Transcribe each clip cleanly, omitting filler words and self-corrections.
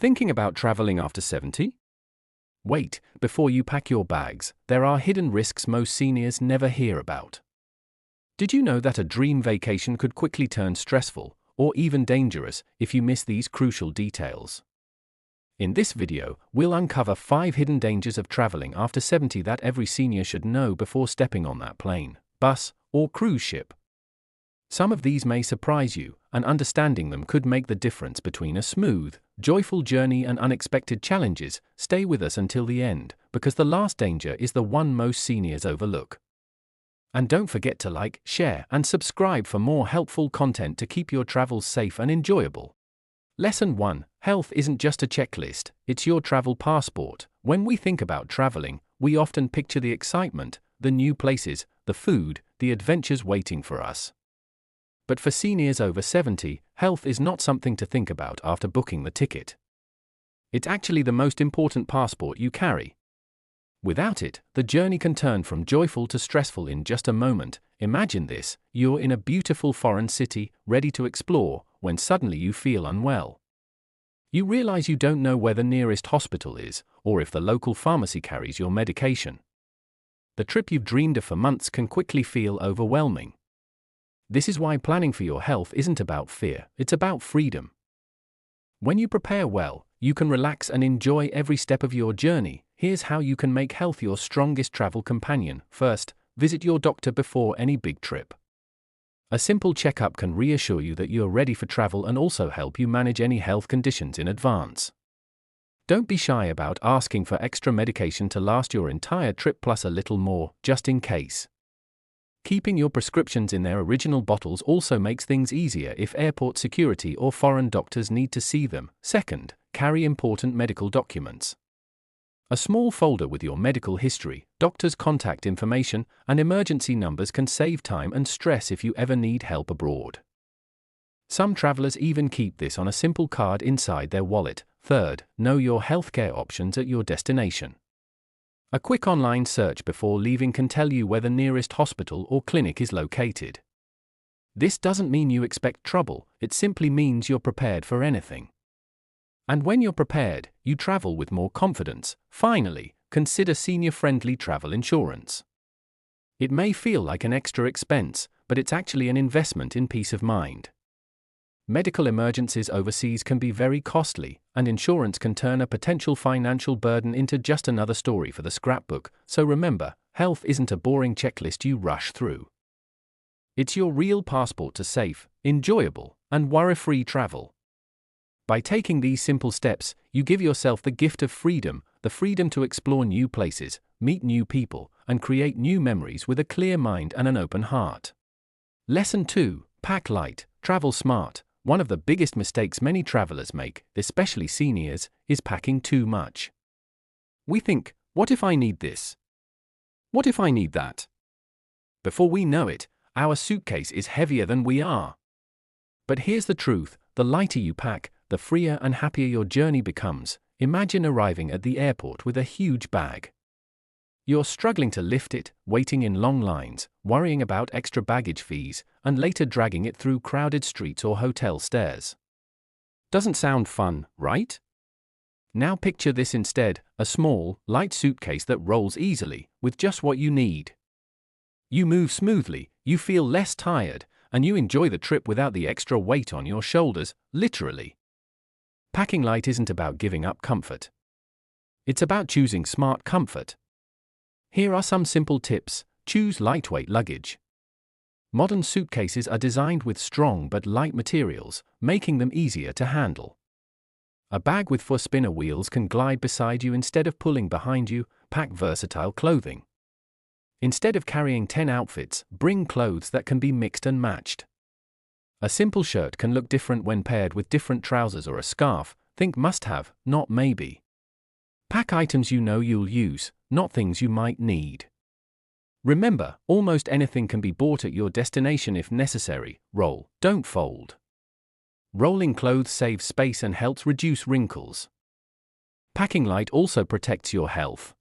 Thinking about traveling after 70? Wait, before you pack your bags, there are hidden risks most seniors never hear about. Did you know that a dream vacation could quickly turn stressful, or even dangerous, if you miss these crucial details? In this video, we'll uncover 5 hidden dangers of traveling after 70 that every senior should know before stepping on that plane, bus, or cruise ship. Some of these may surprise you, and understanding them could make the difference between a smooth, joyful journey and unexpected challenges. Stay with us until the end, because the last danger is the one most seniors overlook. And don't forget to like, share, and subscribe for more helpful content to keep your travels safe and enjoyable. Lesson 1. Health isn't just a checklist, it's your travel passport. When we think about traveling, we often picture the excitement, the new places, the food, the adventures waiting for us. But for seniors over 70, health is not something to think about after booking the ticket. It's actually the most important passport you carry. Without it, the journey can turn from joyful to stressful in just a moment. Imagine this: you're in a beautiful foreign city, ready to explore, when suddenly you feel unwell. You realize you don't know where the nearest hospital is, or if the local pharmacy carries your medication. The trip you've dreamed of for months can quickly feel overwhelming. This is why planning for your health isn't about fear, it's about freedom. When you prepare well, you can relax and enjoy every step of your journey. Here's how you can make health your strongest travel companion. First, visit your doctor before any big trip. A simple checkup can reassure you that you're ready for travel and also help you manage any health conditions in advance. Don't be shy about asking for extra medication to last your entire trip plus a little more, just in case. Keeping your prescriptions in their original bottles also makes things easier if airport security or foreign doctors need to see them. Second, carry important medical documents. A small folder with your medical history, doctor's contact information, and emergency numbers can save time and stress if you ever need help abroad. Some travelers even keep this on a simple card inside their wallet. Third, know your healthcare options at your destination. A quick online search before leaving can tell you where the nearest hospital or clinic is located. This doesn't mean you expect trouble, it simply means you're prepared for anything. And when you're prepared, you travel with more confidence. Finally, consider senior-friendly travel insurance. It may feel like an extra expense, but it's actually an investment in peace of mind. Medical emergencies overseas can be very costly, and insurance can turn a potential financial burden into just another story for the scrapbook. So remember, health isn't a boring checklist you rush through. It's your real passport to safe, enjoyable, and worry-free travel. By taking these simple steps, you give yourself the gift of freedom, the freedom to explore new places, meet new people, and create new memories with a clear mind and an open heart. Lesson 2. Pack light, travel smart. One of the biggest mistakes many travelers make, especially seniors, is packing too much. We think, what if I need this? What if I need that? Before we know it, our suitcase is heavier than we are. But here's the truth: the lighter you pack, the freer and happier your journey becomes. Imagine arriving at the airport with a huge bag. You're struggling to lift it, waiting in long lines, worrying about extra baggage fees, and later dragging it through crowded streets or hotel stairs. Doesn't sound fun, right? Now picture this instead: a small, light suitcase that rolls easily, with just what you need. You move smoothly, you feel less tired, and you enjoy the trip without the extra weight on your shoulders, literally. Packing light isn't about giving up comfort. It's about choosing smart comfort. Here are some simple tips. Choose lightweight luggage. Modern suitcases are designed with strong but light materials, making them easier to handle. A bag with 4 spinner wheels can glide beside you instead of pulling behind you. Pack versatile clothing. Instead of carrying 10 outfits, bring clothes that can be mixed and matched. A simple shirt can look different when paired with different trousers or a scarf. Think must-have, not maybe. Pack items you know you'll use, not things you might need. Remember, almost anything can be bought at your destination if necessary. Roll, don't fold. Rolling clothes saves space and helps reduce wrinkles. Packing light also protects your health.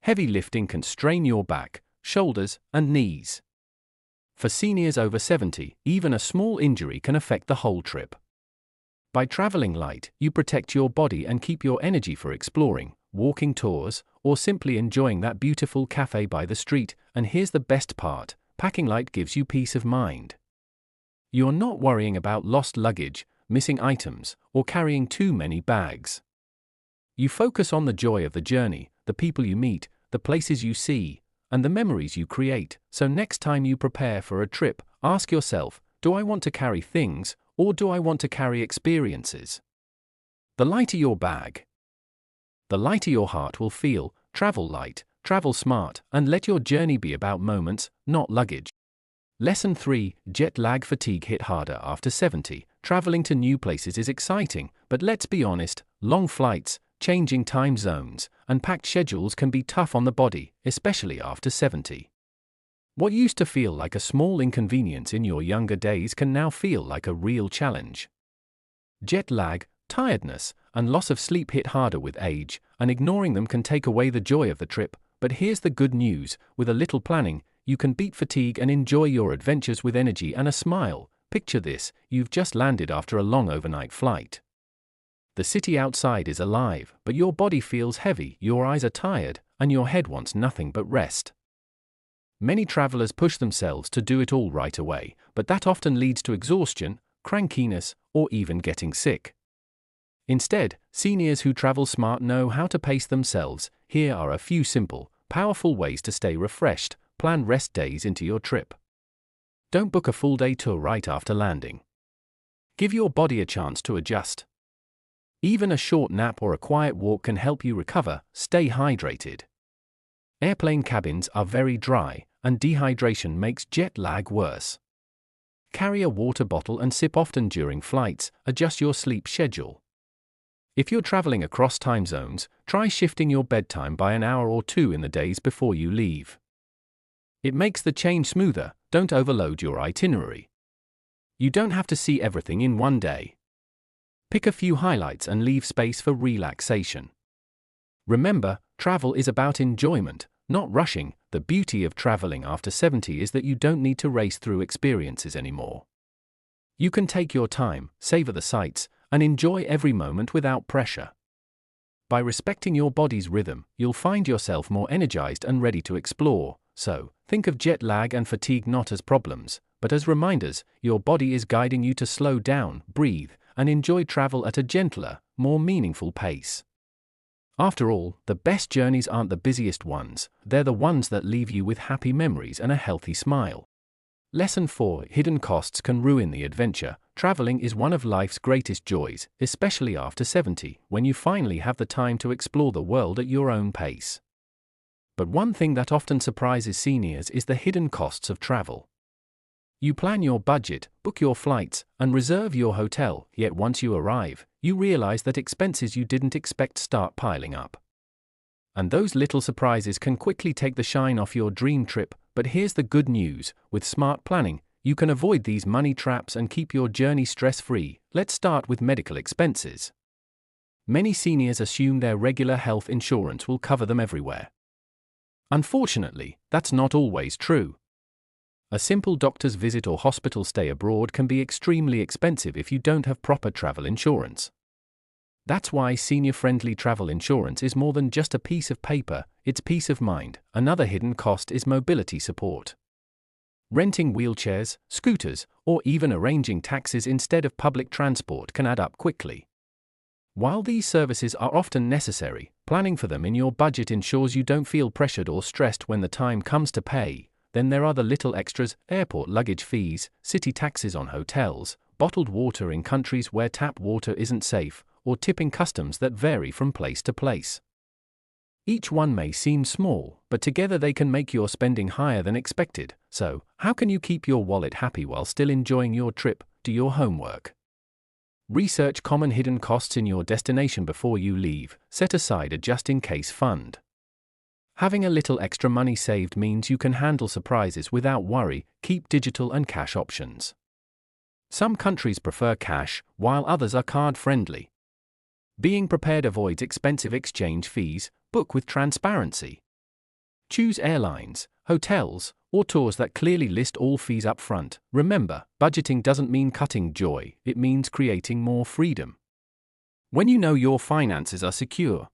Heavy lifting can strain your back, shoulders, and knees. For seniors over 70, even a small injury can affect the whole trip. By traveling light, you protect your body and keep your energy for exploring, walking tours, or simply enjoying that beautiful cafe by the street. And here's the best part, packing light gives you peace of mind. You're not worrying about lost luggage, missing items, or carrying too many bags. You focus on the joy of the journey, the people you meet, the places you see, and the memories you create. So next time you prepare for a trip, ask yourself, do I want to carry things, or do I want to carry experiences? The lighter your bag, the lighter your heart will feel. Travel light, travel smart, and let your journey be about moments, not luggage. Lesson 3. Jet lag fatigue hit harder after 70. Traveling to new places is exciting, but let's be honest, long flights, changing time zones, and packed schedules can be tough on the body, especially after 70. What used to feel like a small inconvenience in your younger days can now feel like a real challenge. Jet lag, tiredness, and loss of sleep hit harder with age, and ignoring them can take away the joy of the trip. But here's the good news, with a little planning, you can beat fatigue and enjoy your adventures with energy and a smile. Picture this, you've just landed after a long overnight flight. The city outside is alive, but your body feels heavy, your eyes are tired, and your head wants nothing but rest. Many travelers push themselves to do it all right away, but that often leads to exhaustion, crankiness, or even getting sick. Instead, seniors who travel smart know how to pace themselves. Here are a few simple, powerful ways to stay refreshed. Plan rest days into your trip. Don't book a full-day tour right after landing. Give your body a chance to adjust. Even a short nap or a quiet walk can help you recover. Stay hydrated. Airplane cabins are very dry, and dehydration makes jet lag worse. Carry a water bottle and sip often during flights. Adjust your sleep schedule. If you're traveling across time zones, try shifting your bedtime by an hour or two in the days before you leave. It makes the change smoother. Don't overload your itinerary. You don't have to see everything in one day. Pick a few highlights and leave space for relaxation. Remember, travel is about enjoyment, not rushing. The beauty of traveling after 70 is that you don't need to race through experiences anymore. You can take your time, savor the sights, and enjoy every moment without pressure. By respecting your body's rhythm, you'll find yourself more energized and ready to explore. So, think of jet lag and fatigue not as problems, but as reminders. Your body is guiding you to slow down, breathe, and enjoy travel at a gentler, more meaningful pace. After all, the best journeys aren't the busiest ones, they're the ones that leave you with happy memories and a healthy smile. Lesson 4. Hidden costs can ruin the adventure. Traveling is one of life's greatest joys, especially after 70, when you finally have the time to explore the world at your own pace. But one thing that often surprises seniors is the hidden costs of travel. You plan your budget, book your flights, and reserve your hotel, yet once you arrive, you realize that expenses you didn't expect start piling up. And those little surprises can quickly take the shine off your dream trip. But here's the good news, with smart planning, you can avoid these money traps and keep your journey stress-free. Let's start with medical expenses. Many seniors assume their regular health insurance will cover them everywhere. Unfortunately, that's not always true. A simple doctor's visit or hospital stay abroad can be extremely expensive if you don't have proper travel insurance. That's why senior-friendly travel insurance is more than just a piece of paper, it's peace of mind. Another hidden cost is mobility support. Renting wheelchairs, scooters, or even arranging taxis instead of public transport can add up quickly. While these services are often necessary, planning for them in your budget ensures you don't feel pressured or stressed when the time comes to pay. Then there are the little extras: airport luggage fees, city taxes on hotels, bottled water in countries where tap water isn't safe, or tipping customs that vary from place to place. Each one may seem small, but together they can make your spending higher than expected. So, how can you keep your wallet happy while still enjoying your trip? Do your homework. Research common hidden costs in your destination before you leave. Set aside a just-in-case fund. Having a little extra money saved means you can handle surprises without worry. Keep digital and cash options. Some countries prefer cash, while others are card-friendly. Being prepared avoids expensive exchange fees. Book with transparency. Choose airlines, hotels, or tours that clearly list all fees up front. Remember, budgeting doesn't mean cutting joy, it means creating more freedom. When you know your finances are secure,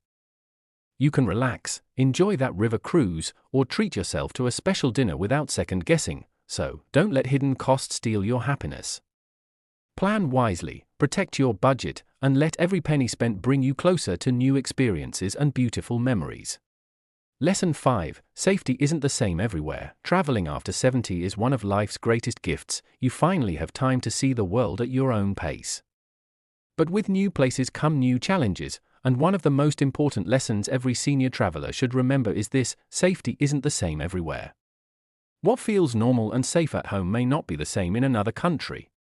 you can relax, enjoy that river cruise, or treat yourself to a special dinner without second guessing. So, don't let hidden costs steal your happiness. Plan wisely, protect your budget, and let every penny spent bring you closer to new experiences and beautiful memories. Lesson 5. Safety isn't the same everywhere. Traveling after 70 is one of life's greatest gifts. You finally have time to see the world at your own pace. But with new places come new challenges, and one of the most important lessons every senior traveler should remember is this: safety isn't the same everywhere. What feels normal and safe at home may not be the same in another country.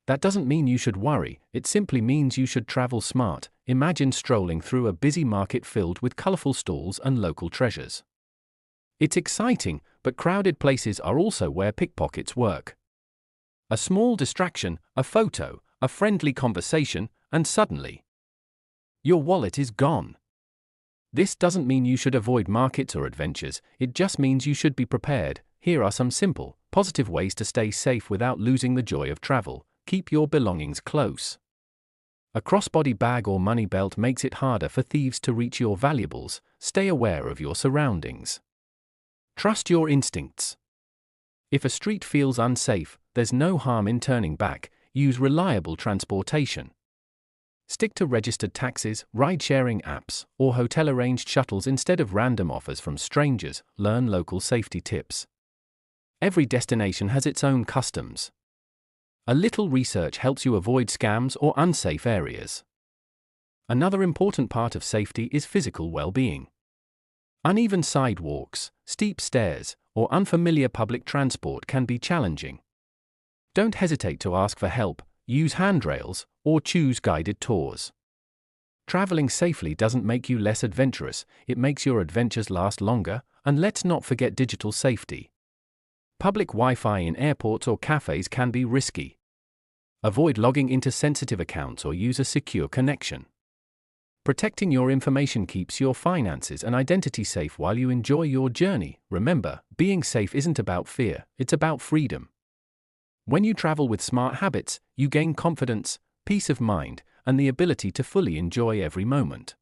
That doesn't mean you should worry, it simply means you should travel smart. Imagine strolling through a busy market filled with colorful stalls and local treasures. It's exciting, but crowded places are also where pickpockets work. A small distraction, a photo, a friendly conversation, and suddenly, your wallet is gone. This doesn't mean you should avoid markets or adventures, it just means you should be prepared. Here are some simple, positive ways to stay safe without losing the joy of travel. Keep your belongings close. A crossbody bag or money belt makes it harder for thieves to reach your valuables. Stay aware of your surroundings. Trust your instincts. If a street feels unsafe, there's no harm in turning back. Use reliable transportation. Stick to registered taxis, ride-sharing apps, or hotel-arranged shuttles instead of random offers from strangers. Learn local safety tips. Every destination has its own customs. A little research helps you avoid scams or unsafe areas. Another important part of safety is physical well-being. Uneven sidewalks, steep stairs, or unfamiliar public transport can be challenging. Don't hesitate to ask for help, use handrails, or choose guided tours. Traveling safely doesn't make you less adventurous, it makes your adventures last longer. And let's not forget digital safety. Public Wi-Fi in airports or cafes can be risky. Avoid logging into sensitive accounts or use a secure connection. Protecting your information keeps your finances and identity safe while you enjoy your journey. Remember, being safe isn't about fear, it's about freedom. When you travel with smart habits, you gain confidence, peace of mind, and the ability to fully enjoy every moment.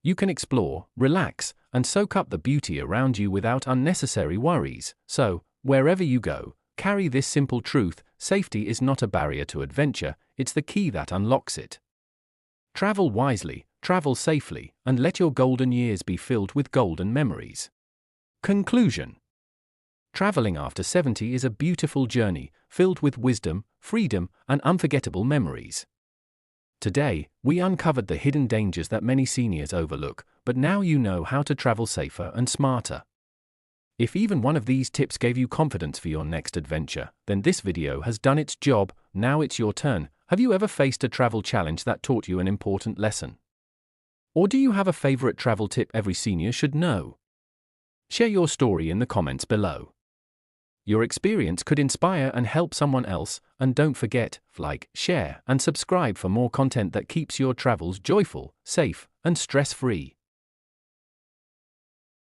You can explore, relax, and soak up the beauty around you without unnecessary worries. So, wherever you go, carry this simple truth: safety is not a barrier to adventure, it's the key that unlocks it. Travel wisely, travel safely, and let your golden years be filled with golden memories. Conclusion. Traveling after 70 is a beautiful journey, filled with wisdom, freedom, and unforgettable memories. Today, we uncovered the hidden dangers that many seniors overlook, but now you know how to travel safer and smarter. If even one of these tips gave you confidence for your next adventure, then this video has done its job. Now it's your turn. Have you ever faced a travel challenge that taught you an important lesson? Or do you have a favorite travel tip every senior should know? Share your story in the comments below. Your experience could inspire and help someone else, and don't forget, like, share, and subscribe for more content that keeps your travels joyful, safe, and stress-free.